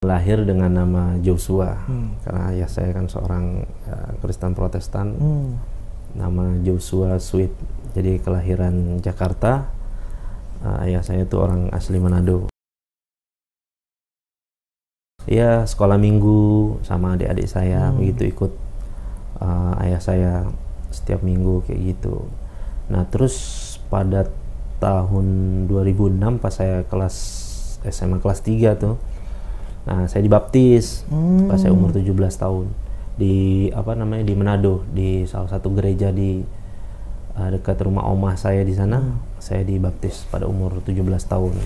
Lahir dengan nama Joshua, karena ayah saya kan seorang Kristen Protestan, nama Joshua Sweet. Jadi kelahiran Jakarta, ayah saya itu orang asli Manado. Ya sekolah minggu sama adik-adik saya, begitu ikut ayah saya setiap minggu kayak gitu. Nah terus pada tahun 2006 pas saya kelas SMA kelas 3 tuh, nah saya dibaptis pas saya umur 17 tahun di di Manado, di salah satu gereja di dekat rumah omah saya di sana. Saya dibaptis pada umur 17 tahun.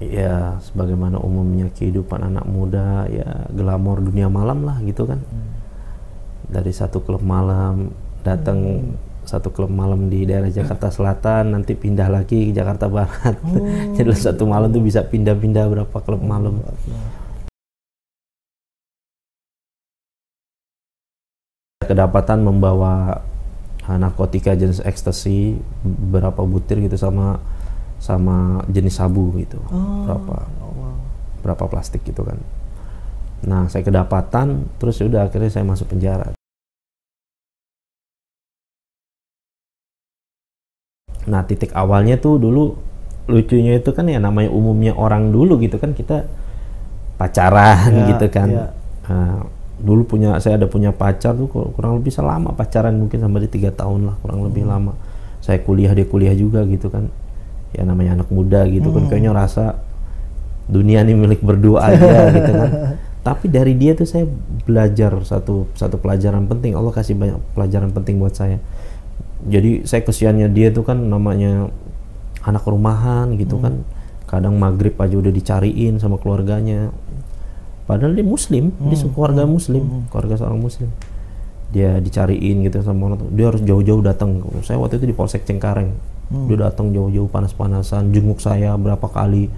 Ya sebagaimana umumnya kehidupan anak muda, ya glamor dunia malam lah gitu kan. Dari satu klub malam datang satu klub malam di daerah Jakarta Selatan, nanti pindah lagi ke Jakarta Barat. Jadi satu malam tuh bisa pindah-pindah berapa klub malam. Kedapatan membawa narkotika jenis ekstasi berapa butir gitu sama jenis sabu gitu. Berapa plastik gitu kan. Nah, saya kedapatan, terus udah akhirnya saya masuk penjara. Nah titik awalnya tuh dulu lucunya itu kan ya namanya umumnya orang dulu gitu kan, kita pacaran gitu kan. Nah, dulu saya ada punya pacar tuh kurang lebih selama pacaran, mungkin sampai di 3 tahun lah kurang lebih lama. Saya kuliah, dia kuliah juga gitu kan. Ya namanya anak muda gitu kan, kayaknya rasa dunia ini milik berdua aja gitu kan. Tapi dari dia tuh saya belajar satu pelajaran penting. Allah kasih banyak pelajaran penting buat saya. Jadi saya kesiannya dia tuh kan namanya anak rumahan gitu kan, kadang maghrib aja udah dicariin sama keluarganya, padahal dia muslim, dia keluarga muslim, keluarga seorang muslim, dia dicariin gitu sama orang tuh. Dia harus jauh-jauh datang. Saya waktu itu di Polsek Cengkareng, dia datang jauh-jauh panas-panasan, jenguk saya berapa kali,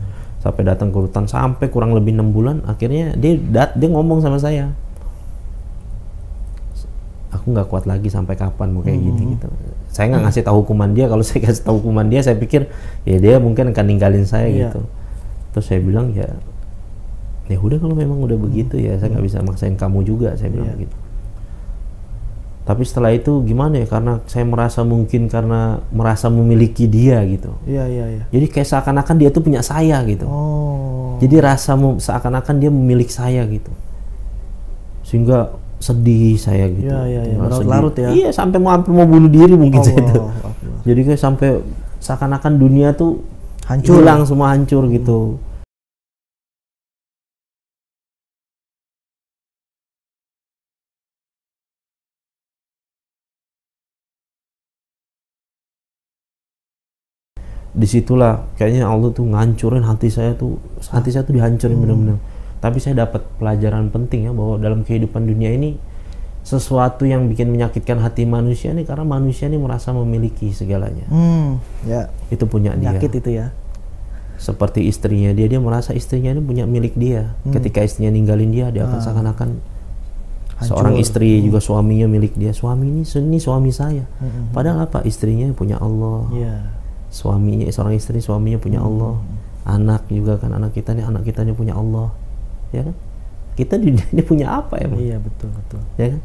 sampai datang ke rutan sampai kurang lebih 6 bulan. Akhirnya dia ngomong sama saya, aku nggak kuat lagi, sampai kapan mau kayak gini gitu. Saya nggak ngasih tahu hukuman dia. Kalau saya kasih tahu hukuman dia, saya pikir ya dia mungkin akan ninggalin saya gitu. Terus saya bilang ya udah kalau memang udah begitu ya saya nggak bisa maksain kamu juga, saya bilang gitu. Tapi setelah itu gimana ya, karena saya merasa memiliki dia gitu. Jadi kayak seakan-akan dia tuh punya saya gitu. Jadi seakan-akan dia memiliki saya gitu, sehingga sedih saya gitu. Larut-larut ya. Iya, sampai mau bunuh diri mungkin saya itu. Jadi kayak sampai seakan-akan dunia tuh hilang, semua hancur gitu. Disitulah kayaknya Allah tuh ngancurin hati saya tuh dihancurin benar-benar. Tapi saya dapat pelajaran penting ya, bahwa dalam kehidupan dunia ini sesuatu yang bikin menyakitkan hati manusia nih karena manusia ini merasa memiliki segalanya. Itu punya dia. Nyakit itu ya. Seperti istrinya dia merasa istrinya ini punya milik dia. Ketika istrinya ninggalin dia akan seakan-akan seorang istri juga suaminya milik dia. Suami ini suami saya. Padahal apa? Istrinya punya Allah. Seorang istri suaminya punya Allah. anak juga kan, anak kita nih punya Allah, ya kan? Kita di dunia ini punya apa emang? Iya, betul. Ya kan?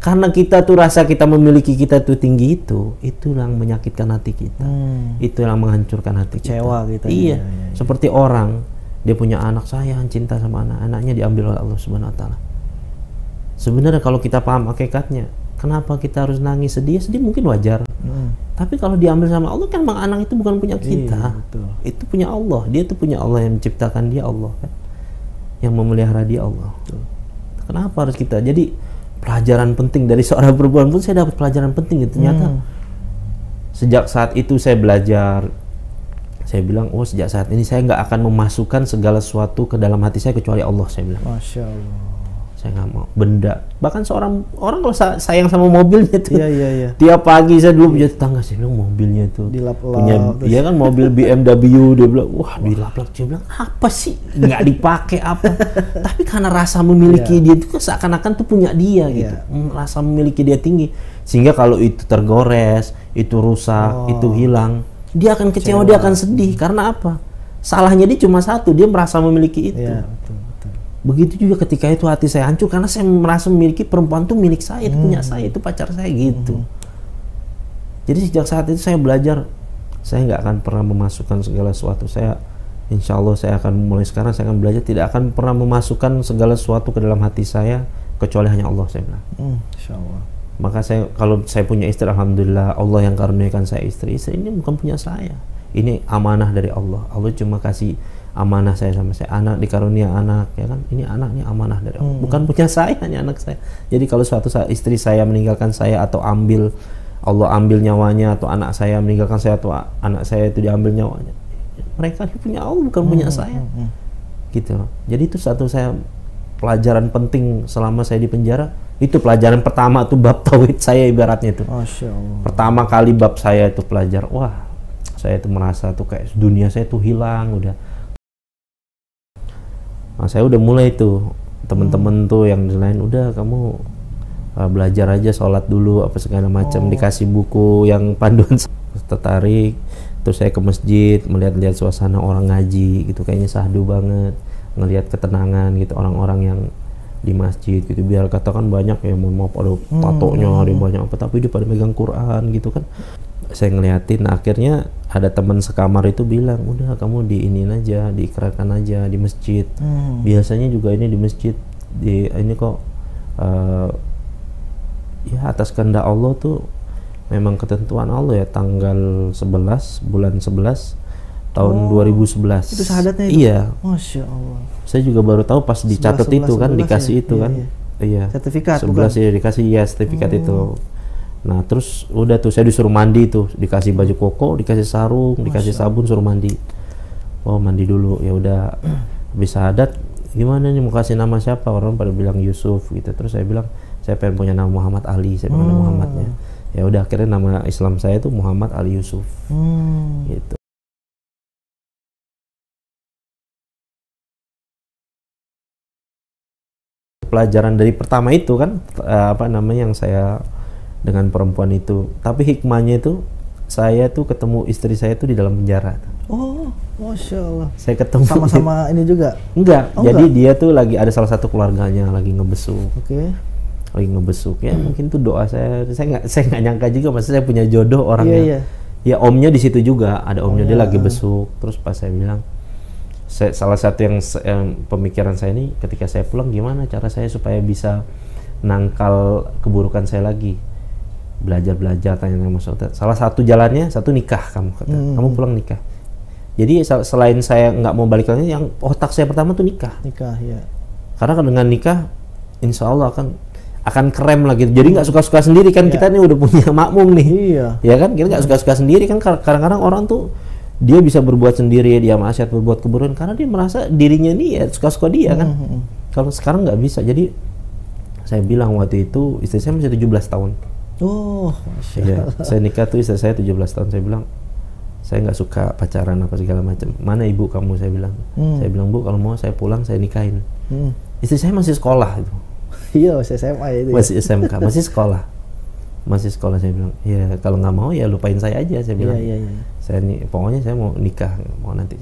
Karena kita tuh rasa kita memiliki kita tuh tinggi itu yang menyakitkan hati kita. Itu yang menghancurkan hati Kecewa kita. Iya. Seperti orang dia punya anak, sayang, cinta sama anaknya diambil oleh Allah Subhanahu wa taala. Sebenarnya kalau kita paham hakikatnya, kenapa kita harus nangis, sedih mungkin wajar. Tapi kalau diambil sama Allah kan memang anak itu bukan punya kita. Iya, betul. Itu punya Allah. Dia itu punya Allah yang menciptakan dia, Allah kan. Yang memelihara dia, Allah. Betul. Kenapa harus kita? Jadi pelajaran penting dari seorang perempuan pun saya dapat pelajaran penting gitu. Ternyata sejak saat itu saya belajar, saya bilang, oh sejak saat ini saya nggak akan memasukkan segala sesuatu ke dalam hati saya kecuali Allah, saya bilang. Masya Allah. Saya nggak mau benda, bahkan seorang orang kalau sayang sama mobilnya tuh, iya. tiap pagi saya dulu punya tetangga, saya bilang mobilnya tuh dilap-lap, dia kan mobil BMW, dia bilang wah dilap-lap, saya bilang apa sih nggak dipakai apa, tapi karena rasa memiliki dia itu seakan-akan tuh punya dia gitu, rasa memiliki dia tinggi, sehingga kalau itu tergores, itu rusak, itu hilang, dia akan kecewa, dia akan sedih. Karena apa? Salahnya dia cuma satu, dia merasa memiliki itu. Iya, betul. Begitu juga ketika itu hati saya hancur karena saya merasa memiliki perempuan itu milik saya, itu punya saya, itu pacar saya gitu. Jadi sejak saat itu saya belajar, saya nggak akan pernah memasukkan segala sesuatu. Saya, insya Allah saya akan mulai sekarang saya akan belajar tidak akan pernah memasukkan segala sesuatu ke dalam hati saya kecuali hanya Allah, saya bilang. Insya Allah. Maka saya, kalau saya punya istri, alhamdulillah Allah yang karuniakan saya istri. Istri ini bukan punya saya, ini amanah dari Allah. Allah cuma kasih amanah saya sama saya, anak dikarunia anak, ya kan, ini anak, ini amanah dari Allah, bukan punya saya, ini anak saya. Jadi kalau suatu saat istri saya meninggalkan saya atau Allah ambil nyawanya, atau anak saya meninggalkan saya atau anak saya itu diambil nyawanya, mereka punya Allah, bukan punya saya. Gitu. Jadi itu satu saya pelajaran penting selama saya di penjara. Itu pelajaran pertama tuh bab tauhid saya ibaratnya itu. Masya Allah. Pertama kali bab saya itu pelajar, wah saya itu merasa tuh kayak dunia saya tuh hilang udah. Nah, saya udah mulai tuh temen-temen tuh yang lain, udah kamu belajar aja, sholat dulu apa segala macam, dikasih buku yang panduan, tertarik. Terus saya ke masjid melihat-lihat suasana orang ngaji gitu, kayaknya syahdu banget, ngelihat ketenangan gitu orang-orang yang di masjid gitu. Biar katakan banyak ya mau pada tatonya, ada banyak apa, tapi dia pada megang Quran gitu kan. Saya ngeliatin, akhirnya ada teman sekamar itu bilang, udah kamu diinin aja, diikrarkan aja di masjid. Biasanya juga ini di masjid, ini kok ya atas kehendak Allah tuh, memang ketentuan Allah ya, tanggal 11 bulan 11 tahun 2011. Itu syahadatnya itu? Iya. Masya Allah. Saya juga baru tahu pas dicatat itu kan, dikasih ya? itu kan. Iya. Sertifikat 11 ya dikasih ya sertifikat itu. Nah terus udah tuh saya disuruh mandi tuh, dikasih baju koko, dikasih sarung, dikasih sabun, suruh mandi. Oh mandi dulu, ya udah. Habis syahadat, gimana nih mau kasih nama siapa? Orang pada bilang Yusuf gitu. Terus saya bilang saya pengen punya nama Muhammad Ali, saya pengen nama Muhammadnya. Ya udah akhirnya nama Islam saya itu Muhammad Ali Yusuf. Gitu. Pelajaran dari pertama itu kan apa namanya yang saya dengan perempuan itu, tapi hikmahnya itu saya tuh ketemu istri saya tuh di dalam penjara. Oh, Masya Allah. Saya ketemu sama-sama ini juga? Enggak, jadi enggak. Dia tuh lagi ada salah satu keluarganya lagi ngebesuk. Lagi ngebesuk ya, mungkin tuh doa saya nggak nyangka juga, maksudnya saya punya jodoh orangnya. Ya omnya di situ juga, ada omnya dia lagi besuk. Terus pas saya bilang, salah satu yang pemikiran saya ini ketika saya pulang, gimana cara saya supaya bisa nangkal keburukan saya lagi. Belajar tanya sama salah satu jalannya, satu nikah kamu kata. Kamu pulang nikah. Jadi selain saya nggak mau balik lagi, yang otak saya pertama tuh nikah ya. Karena dengan nikah insya Allah akan keren lah gitu. Jadi nggak suka-suka sendiri kan, kita nih udah punya makmum nih. Ya kan, kita nggak suka-suka sendiri kan. Kadang-kadang orang tuh dia bisa berbuat sendiri, dia maksiat, berbuat keburukan karena dia merasa dirinya nih ya suka-suka dia kan. Kalau sekarang nggak bisa. Jadi saya bilang waktu itu istri saya masih 17 tahun. Oh, ya, saya nikah tuh istri saya 17 tahun. Saya bilang saya nggak suka pacaran apa segala macam. Mana ibu kamu, saya bilang. Saya bilang, Bu, kalau mau saya pulang saya nikahin. Istri saya masih sekolah itu. Iya, masih SMA ya itu. Masih SMK, masih sekolah. Masih sekolah. Saya bilang, ya kalau nggak mau ya lupain saya aja, saya bilang. Saya pokoknya saya mau nikah, mau nanti.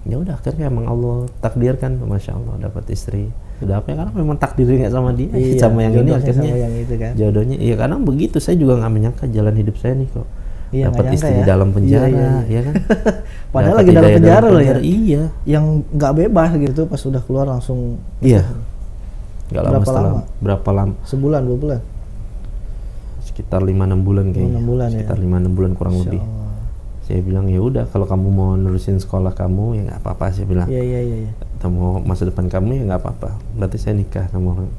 Ya udah akhirnya emang Allah takdirkan, masya Allah dapat istri. Sudah apa ya, karena memang takdirnya sama dia, sama yang ini akhirnya sama yang itu kan. jodohnya. Iya kadang begitu, saya juga nggak menyangka jalan hidup saya nih kok. Iya, dapat istri ya. di dalam penjara, ya kan? Padahal Dapet lagi dalam hidayah penjara loh ya. Iya. Yang nggak bebas gitu, pas udah keluar langsung. Iya. Nggak lama setelah berapa lama? Sebulan, 2 bulan. Sekitar 5-6 bulan kayaknya. 5-6 bulan sekitar ya. 5-6 bulan kurang lebih. Saya bilang ya udah kalau kamu mau nerusin sekolah kamu ya nggak apa-apa, saya bilang. Iya. Atau mau masa depan kamu ya nggak apa-apa. Berarti saya nikah sama orang.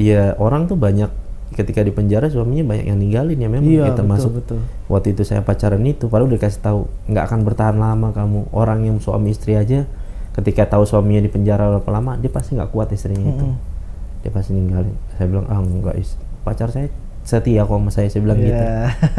Iya, orang tuh banyak ketika di penjara suaminya banyak yang ninggalin ya memang. Iya, termasuk betul. Waktu itu saya pacaran itu, padahal udah kasih tahu nggak akan bertahan lama kamu. Orang yang suami istri aja ketika tahu suaminya di penjara berapa lama, dia pasti nggak kuat istrinya itu. Dia pasti ninggalin. Saya bilang enggak, pacar saya setia kok sama saya bilang gitu.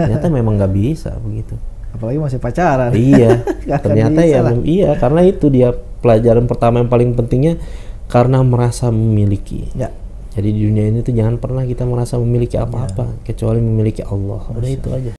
Ternyata memang nggak bisa begitu. Apalagi masih pacaran. Iya. Ternyata ya iya, karena itu dia pelajaran pertama yang paling pentingnya karena merasa memiliki. Ya. Jadi di dunia ini tuh jangan pernah kita merasa memiliki apa-apa kecuali memiliki Allah. Udah itu aja.